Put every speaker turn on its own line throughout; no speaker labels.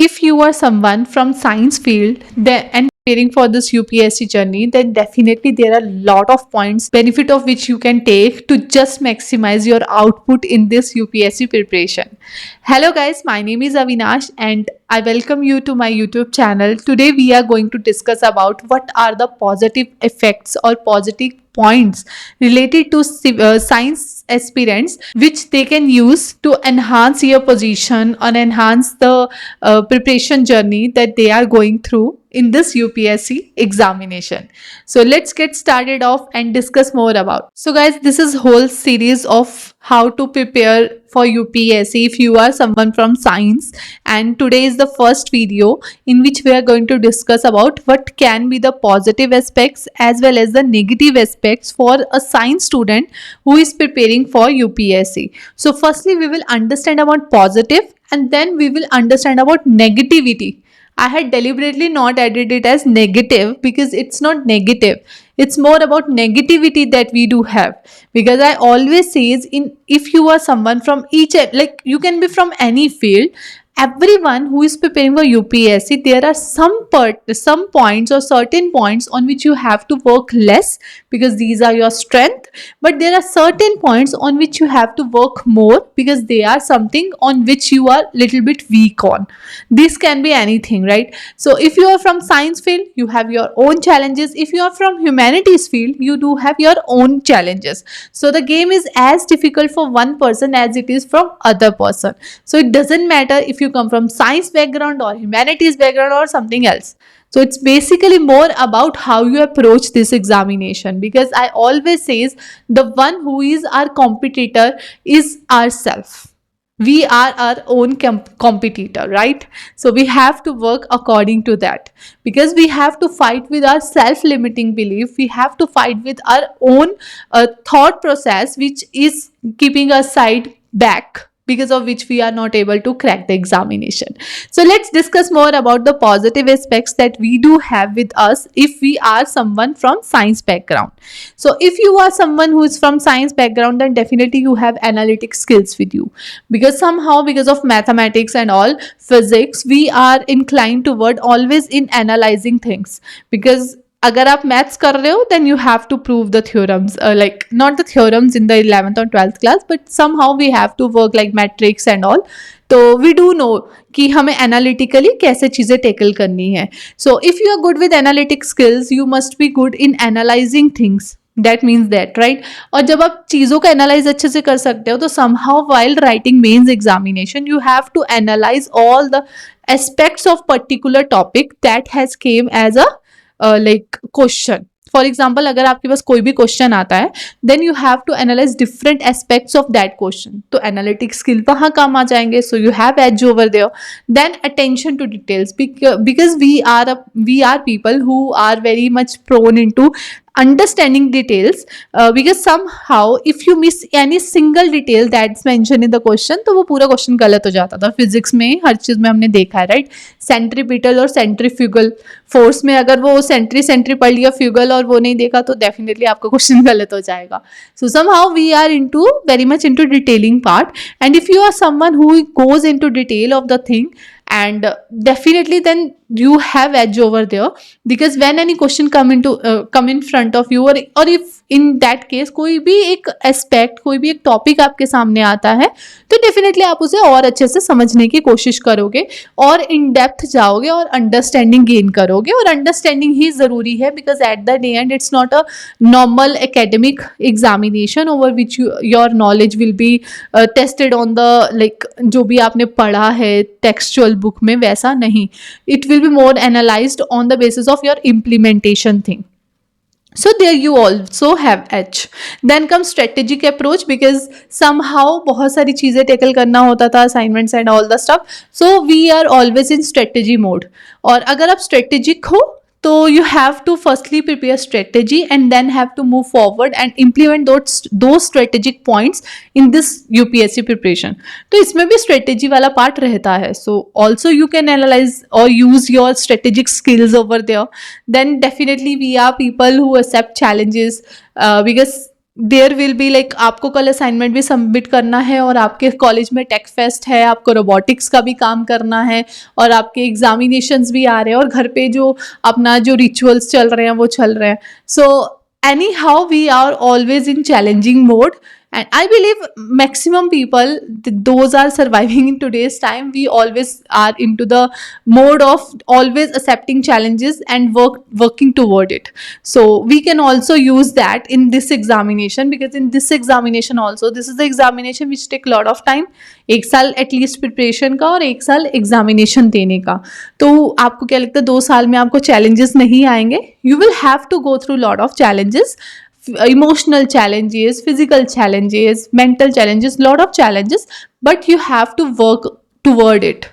if you are someone from science field and preparing for this UPSC journey, then definitely there are a lot of points benefit of which you can take to just maximize your output in this UPSC preparation. Hello guys, my name is Avinash and I welcome you to my YouTube channel. Today we are going to discuss about what are the positive effects or positive points related to science aspirants which they can use to enhance your position or enhance the preparation journey that they are going through in this UPSC examination. So let's get started off and discuss more about. So guys, this is whole series of how to prepare for UPSC if you are someone from science, and today is the first video in which we are going to discuss about what can be the positive aspects as well as the negative aspects for a science student who is preparing for UPSC. So firstly we will understand about positive and then we will understand about negativity. I had deliberately not added it as negative because it's not negative. It's more about negativity that we do have. Because I always says in if you are someone from each, like you can be from any field, everyone who is preparing for UPSC, there are some points or certain points on which you have to work less because these are your strength, but there are certain points on which you have to work more because they are something on which you are little bit weak on. This can be anything, right? So if you are from science field, you have your own challenges. If you are from humanities field, you do have your own challenges. So the game is as difficult for one person as it is from other person. So it doesn't matter if you come from science background or humanities background or something else. So it's basically more about how you approach this examination, because I always says the one who is our competitor is ourself. We are our own competitor, right? So we have to work according to that, because we have to fight with our self-limiting belief. We have to fight with our own thought process which is keeping us side back, because of which we are not able to crack the examination. So let's discuss more about the positive aspects that we do have with us if we are someone from science background. So if you are someone who is from science background, then definitely you have analytic skills with you, because somehow because of mathematics and all physics, we are inclined toward always in analyzing things. Because अगर आप maths कर रहे हो then you have to prove the theorems, like not the theorems in the 11th or 12th class, but somehow we have to work like matrix and all. तो we do know कि हमें analytically कैसे चीज़ें tackle करनी है. So if you are good with analytic skills, you must be good in analyzing things. That means that, right? और जब आप चीज़ों का एनालाइज अच्छे से कर सकते हो तो somehow while writing mains examination you have to analyze all the aspects of particular topic that has came as a like question. For example अगर आपके पास कोई भी क्वेश्चन आता है then you have to analyse different aspects of that question. तो analytic skill वहाँ काम आ जाएंगे. So you have edge over there. Then attention to details, because we are people who are very much prone into understanding details, because somehow if you miss any single detail that's mentioned in the question तो वो पूरा question गलत हो जाता था. Physics में हर चीज़ में हमने देखा है, राइट? सेंट्रीपिटल और सेंट्रीफ्यूगल फोर्स में अगर वो सेंट्री पढ़ लिया फ्यूगल और वो नहीं देखा तो डेफिनेटली आपका क्वेश्चन गलत हो जाएगा. सो somehow we are into very much into detailing part, and if you are someone who goes into detail of the thing, and definitely then you have edge over there, because when any question come in front of you, or if in that case कोई भी एक aspect, कोई भी एक topic आपके सामने आता है तो डेफिनेटली आप उसे और अच्छे से समझने की कोशिश करोगे और इन डेप्थ जाओगे और अंडरस्टैंडिंग गेन करोगे. और अंडरस्टैंडिंग ही ज़रूरी है, because at the day and it's not a normal academic examination over which your knowledge will be tested on the like जो भी आपने पढ़ा है टेक्सचुअल बुक में वैसा नहीं. It will be more analysed on the basis of your implementation thing. So there you also have edge. Then comes strategic approach, because somehow बहुत सारी चीज़ें tackle करना होता था, assignments and all the stuff. So we are always in strategy mode. और अगर आप strategic हो तो you have to firstly prepare strategy and then have to move forward and implement those strategic points in this UPSC preparation. तो इसमें भी strategy वाला part रहता है. So also you can analyze or use your strategic skills over there. Then definitely we are people who accept challenges, because there will be like आपको कल assignment भी submit करना है और आपके कॉलेज में टेक फेस्ट है, आपको रोबोटिक्स का भी काम करना है और आपके एग्जामिनेशंस भी आ रहे हैं और घर पे जो अपना जो रिचुअल्स चल रहे हैं वो चल रहे हैं. So anyhow we are always in challenging mode. And I believe maximum people, those are surviving in today's time. We always are into the mode of always accepting challenges and working toward it. So we can also use that in this examination, because in this examination also, this is the examination which take a lot of time. एक साल at least preparation का और एक साल examination देने का. तो आपको क्या लगता है 2 साल में आपको challenges नहीं आएंगे? You will have to go through lot of challenges, emotional challenges, physical challenges, mental challenges, lot of challenges, but you have to work toward it.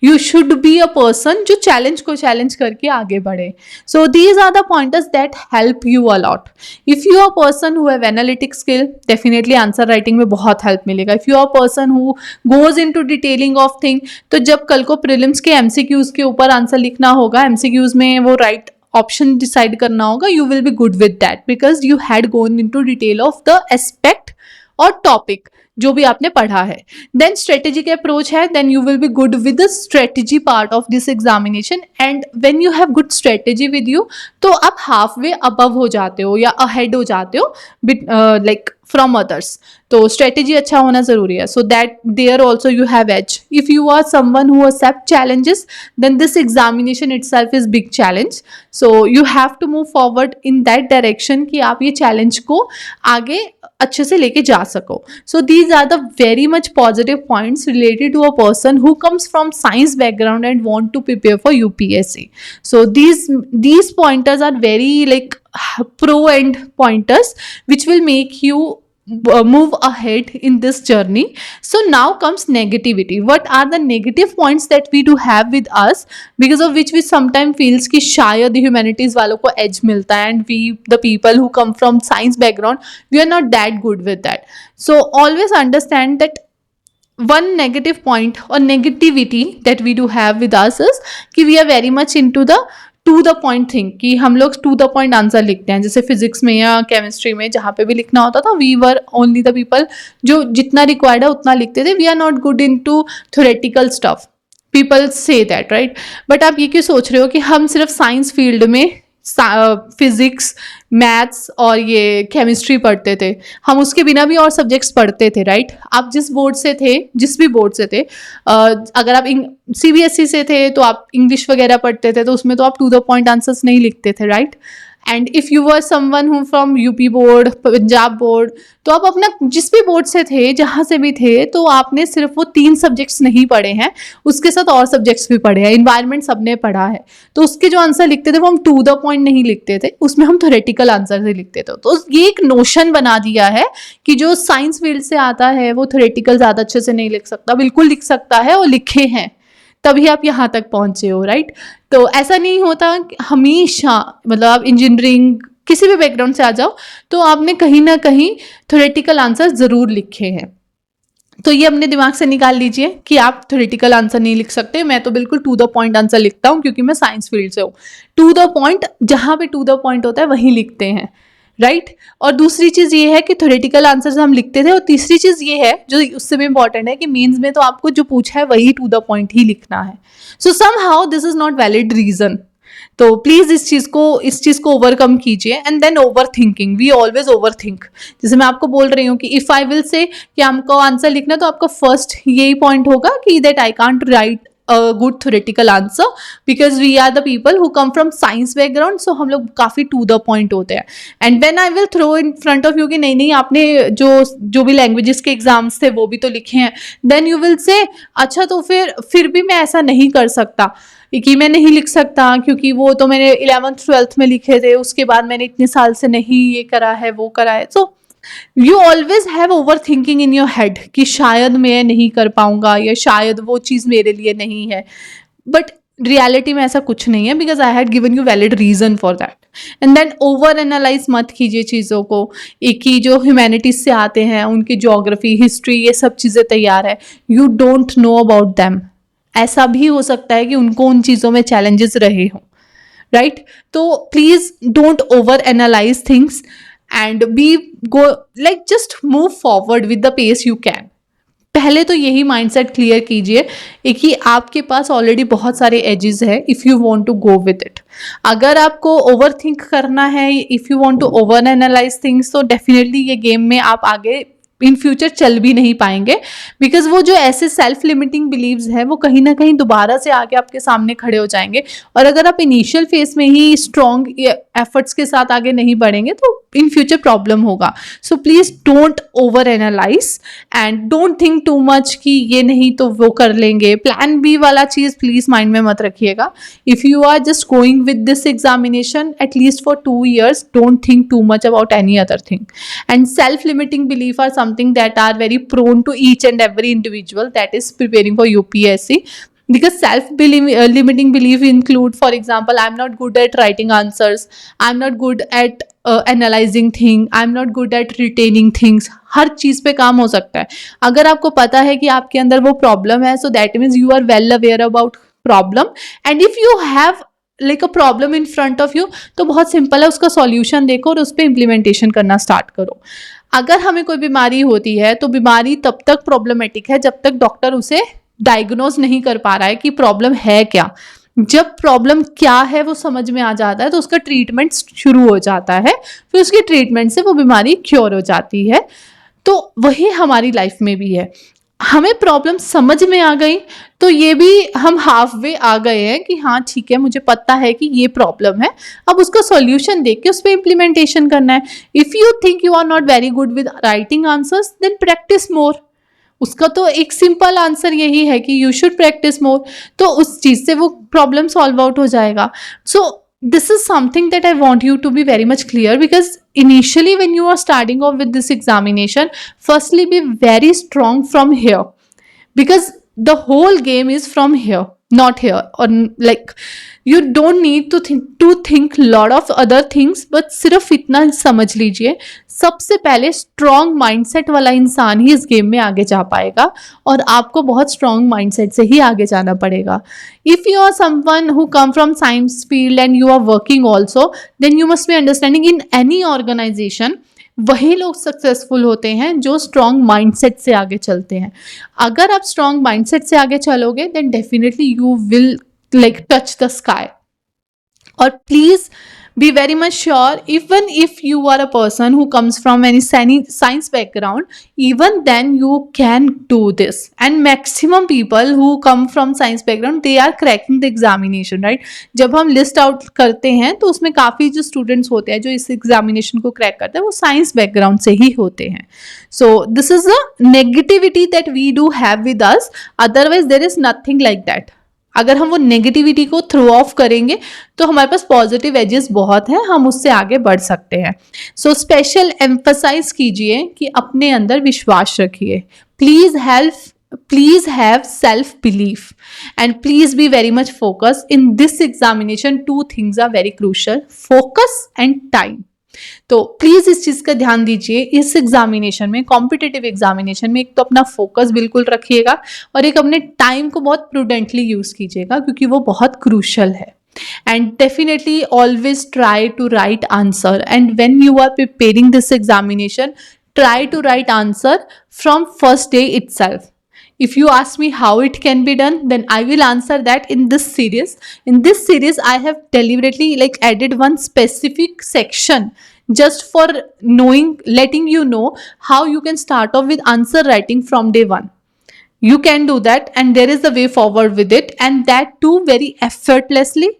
You should be a person जो challenge को challenge करके आगे बढ़े. So these are the pointers that help you a lot. If you are a person who have analytic skill, definitely answer writing में बहुत help मिलेगा. If you are a person who goes into detailing of thing, तो जब कल को prelims के MCQs के ऊपर आंसर लिखना होगा, MCQs में वो right ऑप्शन डिसाइड करना होगा, you will be good with that because you had gone into detail of the aspect और टॉपिक जो भी आपने पढ़ा है. देन स्ट्रेटेजिक अप्रोच है, then you will be good with the strategy part of this examination. And when you have good strategy with you, तो आप half way above हो जाते हो या अहेड हो जाते हो लाइक फ्रॉम अदर्स. तो स्ट्रेटेजी अच्छा होना जरूरी है, so that there also you have edge. If you are someone who accept challenges, then this examination itself is big challenge. So you have to move forward in that direction कि आप ये challenge को आगे अच्छे से लेके जा सको. So these are the very much positive points related to a person who comes from science background and want to prepare for UPSC. So these pointers are very like pro and pointers which will make you move ahead in this journey. So now comes negativity. What are the negative points that we do have with us, because of which we sometimes feels कि शायद humanities वालों को edge मिलता है and we the people who come from science background, we are not that good with that. So always understand that one negative point or negativity that we do have with us is कि we are very much into the to the point thing, कि हम लोग to the point answer लिखते हैं. जैसे physics में या chemistry में जहाँ पे भी लिखना होता था, we were only the people जो जितना रिक्वायर्ड है उतना लिखते थे. We are not good in to theoretical stuff. People say that, right. But आप ये क्यों सोच रहे हो कि हम सिर्फ साइंस फील्ड में फिजिक्स, मैथ्स और ये केमिस्ट्री पढ़ते थे? हम उसके बिना भी और सब्जेक्ट्स पढ़ते थे, राइट. आप जिस बोर्ड से थे, जिस भी बोर्ड से थे, अगर आप सीबीएसई से थे तो आप इंग्लिश वगैरह पढ़ते थे, तो उसमें तो आप टू द पॉइंट आंसर्स नहीं लिखते थे, right. And if you were someone who from UP board, Punjab board, तो आप अपना जिस भी बोर्ड से थे, जहाँ से भी थे, तो आपने सिर्फ वो 3 सब्जेक्ट्स नहीं पढ़े हैं, उसके साथ और सब्जेक्ट्स भी पढ़े हैं. इन्वायरमेंट सबने पढ़ा है, तो उसके जो आंसर लिखते थे वो हम टू द पॉइंट नहीं लिखते थे, उसमें हम थ्योरेटिकल आंसर से लिखते थे. तो ये एक नोशन बना दिया है कि जो साइंस फील्ड से आता है वो थ्योरेटिकल ज़्यादा अच्छे से नहीं लिख सकता. बिल्कुल लिख सकता है, और लिखे हैं तभी आप यहाँ तक पहुँचे हो, राइट. तो ऐसा नहीं होता हमेशा, मतलब आप इंजीनियरिंग किसी भी बैकग्राउंड से आ जाओ तो आपने कहीं ना कहीं थ्योरेटिकल आंसर ज़रूर लिखे हैं. तो ये अपने दिमाग से निकाल लीजिए कि आप थ्योरेटिकल आंसर नहीं लिख सकते. मैं तो बिल्कुल टू द पॉइंट आंसर लिखता हूँ क्योंकि मैं साइंस फील्ड से हूँ. टू द पॉइंट, जहाँ पे टू द पॉइंट होता है वहीं लिखते हैं, राइट. और दूसरी चीज़ ये है कि थ्योरेटिकल आंसर्स हम लिखते थे. और तीसरी चीज़ ये है जो उससे भी इंपॉर्टेंट है कि मेंस में तो आपको जो पूछा है वही टू द पॉइंट ही लिखना है. So somehow this is not valid reason. तो प्लीज इस चीज को ओवरकम कीजिए. And then overthinking, we always overthink. जैसे मैं आपको बोल रही हूँ कि इफ आई विल से कि हमको आंसर लिखना, तो आपका फर्स्ट यही पॉइंट होगा कि that I can't right a good theoretical answer because we are the people who come from science background. So हम लोग काफ़ी to the point होते हैं. And when I will throw in front of you कि नहीं आपने जो भी languages के एग्जाम्स थे वो भी तो लिखे हैं, then you will say अच्छा तो फिर भी मैं ऐसा नहीं कर सकता कि मैं नहीं लिख सकता क्योंकि वो तो मैंने 11th 12th में लिखे थे, उसके बाद मैंने इतने साल से नहीं ये करा है वो करा है. So you always have over thinking in your head कि शायद मैं नहीं कर पाऊंगा या शायद वो चीज़ मेरे लिए नहीं है. बट रियलिटी में ऐसा कुछ नहीं है, because I had given you valid reason for that. And then overanalyse मत कीजिए चीज़ों को. एक ही जो ह्यूमैनिटीज से आते हैं उनकी ज्योग्राफी, हिस्ट्री, ये सब चीज़ें तैयार है, you don't know about them. ऐसा भी हो सकता है कि उनको उन चीज़ों में चैलेंजेस रहे हों, राइट. तो please don't overanalyse things. And be go like just move forward with the pace you can. पहले तो यही माइंडसेट क्लियर कीजिए एक कि आपके पास ऑलरेडी बहुत सारे एजेस है if you want to go with it. अगर आपको ओवर थिंक करना है, if you want to overanalyse things, तो डेफिनेटली ये गेम में आप आगे इन फ्यूचर चल भी नहीं पाएंगे, बिकॉज वो जो ऐसे सेल्फ लिमिटिंग बिलीव्स है वो कहीं ना कहीं दोबारा से आके आपके सामने खड़े हो जाएंगे। और अगर आप इनिशियल फेज में ही स्ट्रॉन्ग एफर्ट्स के साथ आगे नहीं बढ़ेंगे तो इन फ्यूचर प्रॉब्लम होगा। So please don't over analyse and don't think too much कि ये नहीं तो वो कर लेंगे। प्लान बी वाला चीज प्लीज माइंड में मत रखिएगा। If you are just going with this examination at least for 2 years, don't think too much about any other thing. And self-limiting belief are something that are very prone to each and every individual that is preparing for UPSC. Because self-limiting belief include, for example, I'm not good at writing answers, I'm not good at analyzing things, I'm not good at retaining things. हर चीज़ पे काम हो सकता है। अगर आपको पता है कि आपके अंदर वो प्रॉब्लम है, so that means you are well aware about problem. And if you have like a problem in front of you, तो बहुत सिंपल है, उसका सॉल्यूशन देखो और उस पर इम्प्लीमेंटेशन करना स्टार्ट करो। अगर हमें कोई बीमारी होती है तो बीमारी तब तक प्रॉब्लमेटिक है जब तक डॉक्टर उसे डायग्नोज नहीं कर पा रहा है कि प्रॉब्लम है क्या। जब प्रॉब्लम क्या है वो समझ में आ जाता है तो उसका ट्रीटमेंट शुरू हो जाता है, फिर उसके ट्रीटमेंट से वो बीमारी क्योर हो जाती है। तो वही हमारी लाइफ में भी है। हमें प्रॉब्लम समझ में आ गई तो ये भी हम हाफ वे आ गए हैं कि हाँ ठीक है, मुझे पता है कि ये प्रॉब्लम है, अब उसका सॉल्यूशन देख के उस पर इम्प्लीमेंटेशन करना है। If you think you are not very good with writing answers, then practise more. उसका तो एक सिंपल आंसर यही है कि यू शुड प्रैक्टिस मोर, तो उस चीज़ से वो प्रॉब्लम सॉल्व आउट हो जाएगा। सो this is something that I want you to be very much clear, because initially when you are starting off with this examination, firstly be very strong from here, because the whole game is from here, not here. Or like you don't need to think lot of other things, but सिर्फ इतना समझ लीजिए, सबसे पहले strong mindset वाला इंसान ही इस game में आगे जा पाएगा और आपको बहुत स्ट्रॉन्ग माइंडसेट से ही आगे जाना पड़ेगा। If you are someone who come from science field and you are working also, then you must be understanding in any organisation वही लोग सक्सेसफुल होते हैं जो स्ट्रॉन्ग माइंडसेट से आगे चलते हैं। अगर आप स्ट्रॉन्ग माइंडसेट से आगे चलोगे then definitely you will like touch the sky. और please be very much sure, even if you are a person who comes from any science background, even then you can do this. And maximum people who come from science background, they are cracking the examination, right? जब हम list out करते हैं तो उसमें काफ़ी जो students होते हैं जो इस एग्जामिनेशन को क्रैक करते हैं वो साइंस बैकग्राउंड से ही होते हैं। So this is a negativity that we do have with us, otherwise there is nothing like that. अगर हम वो नेगेटिविटी को थ्रो ऑफ करेंगे तो हमारे पास पॉजिटिव एजेस बहुत हैं, हम उससे आगे बढ़ सकते हैं। सो स्पेशल एम्फसाइज कीजिए कि अपने अंदर विश्वास रखिए। Please have self belief and please be very much focus in this examination. 2 things are very crucial, focus and time. तो प्लीज इस चीज का ध्यान दीजिए इस एग्जामिनेशन में, कॉम्पिटिटिव एग्जामिनेशन में। एक तो अपना फोकस बिल्कुल रखिएगा और एक अपने टाइम को बहुत प्रूडेंटली यूज कीजिएगा क्योंकि वो बहुत क्रूशल है। And definitely always try to write answer, and when you are preparing this examination try to write answer from first day itself. If you ask me how it can be done, then I will answer that in this series. In this series, I have deliberately added one specific section just for letting you know how you can start off with answer writing from day 1. You can do that, and there is a way forward with it, and that too very effortlessly.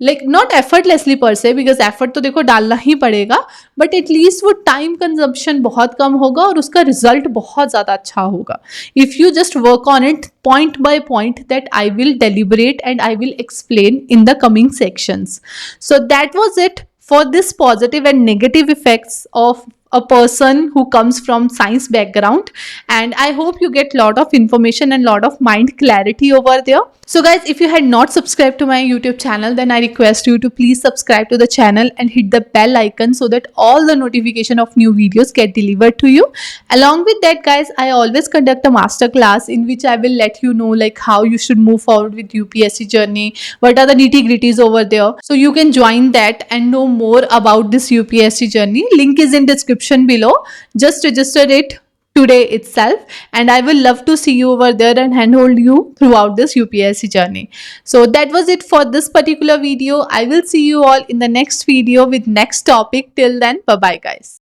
Not effortlessly पर से, because effort तो देखो डालना ही पड़ेगा, but at least वो time consumption बहुत कम होगा और उसका रिजल्ट बहुत ज़्यादा अच्छा होगा। If you just work on it point by point, that I will deliberate and I will explain in the coming sections. So that was it for this positive and negative effects of a person who comes from science background, and I hope you get lot of information and lot of mind clarity over there. So guys, if you had not subscribed to my YouTube channel, then I request you to please subscribe to the channel and hit the bell icon so that all the notification of new videos get delivered to you. Along with that guys, I always conduct a master class in which I will let you know like how you should move forward with UPSC journey, what are the nitty-gritties over there. So you can join that and know more about this UPSC journey. Link is in description below. Just register it today itself, and I will love to see you over there and handhold you throughout this UPSC journey. So that was it for this particular video. I will see you all in the next video with next topic. Till then, bye bye guys.